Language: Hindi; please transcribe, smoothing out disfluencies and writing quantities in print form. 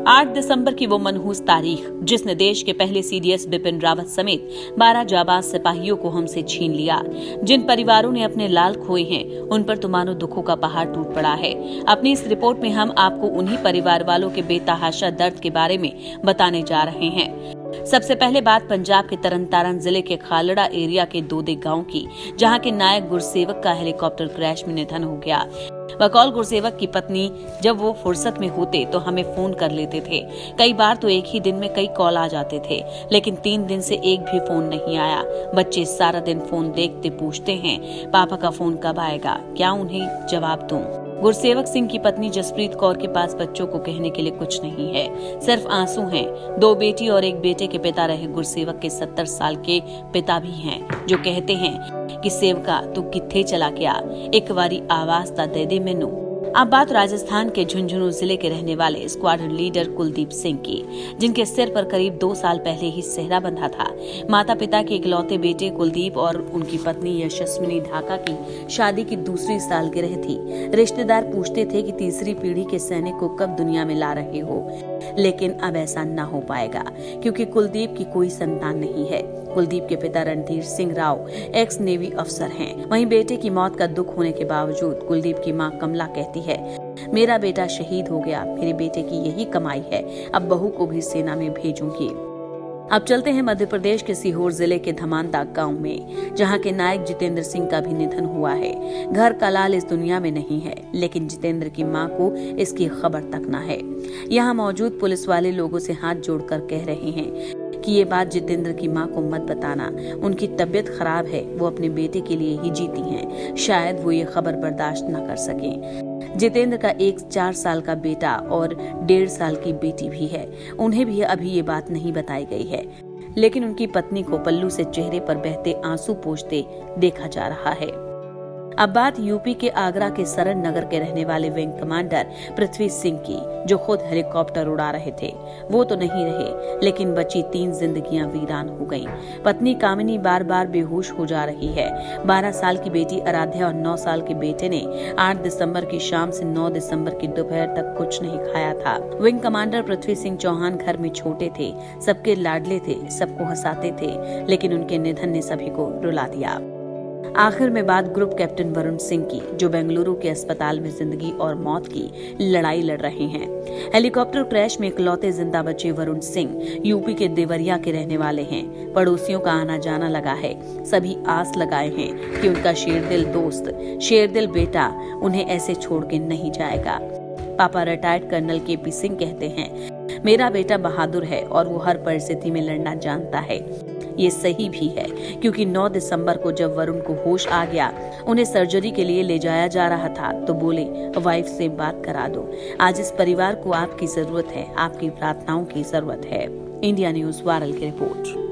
8 दिसंबर की वो मनहूस तारीख जिसने देश के पहले सीडीएस बिपिन रावत समेत 12 जाबाज सिपाहियों को हमसे छीन लिया। जिन परिवारों ने अपने लाल खोए हैं उन पर तो मानो दुखों का पहाड़ टूट पड़ा है। अपनी इस रिपोर्ट में हम आपको उन्हीं परिवार वालों के बेतहाशा दर्द के बारे में बताने जा रहे हैं। सबसे पहले बात पंजाब के तरनतारन जिले के खालड़ा एरिया के दोदे गांव की, जहां के नायक गुरसेवक का हेलीकॉप्टर क्रैश में निधन हो गया। बकौल गुरसेवक की पत्नी जब वो फुर्सत में होते तो हमें फोन कर लेते थे। कई बार तो एक ही दिन में कई कॉल आ जाते थे, लेकिन 3 दिन से एक भी फोन नहीं आया। बच्चे सारा दिन फोन देखते पूछते हैं पापा का फोन कब आएगा, क्या उन्हें जवाब दूं? गुरसेवक सिंह की पत्नी जसप्रीत कौर के पास बच्चों को कहने के लिए कुछ नहीं है, सिर्फ आंसू हैं। 2 बेटी और 1 बेटे के पिता रहे गुरसेवक के 70 साल के पिता भी हैं, जो कहते हैं कि सेवका तू किथे चला गया, एक बारी आवाज ता दे दे मैनू। अब बात राजस्थान के झुंझुनू जिले के रहने वाले स्क्वाड्रन लीडर कुलदीप सिंह की, जिनके सिर पर करीब 2 साल पहले ही सेहरा बंधा था। माता पिता के इकलौते बेटे कुलदीप और उनकी पत्नी यशस्विनी ढाका की शादी की दूसरी सालगिरह थी। रिश्तेदार पूछते थे कि तीसरी पीढ़ी के सैनिक को कब दुनिया में ला रहे हो, लेकिन अब ऐसा न हो पाएगा क्योंकि कुलदीप की कोई संतान नहीं है। कुलदीप के पिता रणधीर सिंह राव एक्स नेवी अफसर हैं। वहीं बेटे की मौत का दुख होने के बावजूद कुलदीप की मां कमला कहती है, मेरा बेटा शहीद हो गया, मेरे बेटे की यही कमाई है, अब बहू को भी सेना में भेजूंगी। अब चलते हैं मध्य प्रदेश के सीहोर जिले के धमानदा गांव में, जहां के नायक जितेंद्र सिंह का भी निधन हुआ है। घर का लाल इस दुनिया में नहीं है, लेकिन जितेंद्र की मां को इसकी खबर तक न है। यहां मौजूद पुलिस वाले लोगों से हाथ जोड़कर कह रहे हैं कि ये बात जितेंद्र की मां को मत बताना, उनकी तबीयत खराब है, वो अपने बेटे के लिए ही जीती हैं, शायद वो ये खबर बर्दाश्त न कर सकें। जितेंद्र का एक 4 साल का बेटा और 1.5 साल की बेटी भी है, उन्हें भी अभी ये बात नहीं बताई गई है, लेकिन उनकी पत्नी को पल्लू से चेहरे पर बहते आंसू पोंछते देखा जा रहा है। अब बात यूपी के आगरा के सरन नगर के रहने वाले विंग कमांडर पृथ्वी सिंह की, जो खुद हेलीकॉप्टर उड़ा रहे थे। वो तो नहीं रहे, लेकिन बची 3 जिंदगियां वीरान हो गईं। पत्नी कामिनी बार बार बेहोश हो जा रही है। 12 साल की बेटी आराध्या और 9 साल के बेटे ने 8 दिसंबर की शाम से 9 दिसंबर की दोपहर तक कुछ नहीं खाया था। विंग कमांडर पृथ्वी सिंह चौहान घर में छोटे थे, सबके लाडले थे, सबको हंसाते थे, लेकिन उनके निधन ने सभी को रुला दिया। आखिर में बात ग्रुप कैप्टन वरुण सिंह की, जो बेंगलुरु के अस्पताल में जिंदगी और मौत की लड़ाई लड़ रहे हैं। हेलीकॉप्टर क्रैश में इकलौते जिंदा बचे वरुण सिंह यूपी के देवरिया के रहने वाले हैं। पड़ोसियों का आना जाना लगा है, सभी आस लगाए हैं कि उनका शेरदिल दोस्त, शेरदिल बेटा उन्हें ऐसे छोड़ के नहीं जाएगा। पापा रिटायर्ड कर्नल केपी सिंह कहते हैं, मेरा बेटा बहादुर है और वो हर परिस्थिति में लड़ना जानता है। ये सही भी है, क्योंकि 9 दिसंबर को जब वरुण को होश आ गया, उन्हें सर्जरी के लिए ले जाया जा रहा था, तो बोले वाइफ से बात करा दो। आज इस परिवार को आपकी जरूरत है, आपकी प्रार्थनाओं की जरूरत है। इंडिया न्यूज वारल की रिपोर्ट।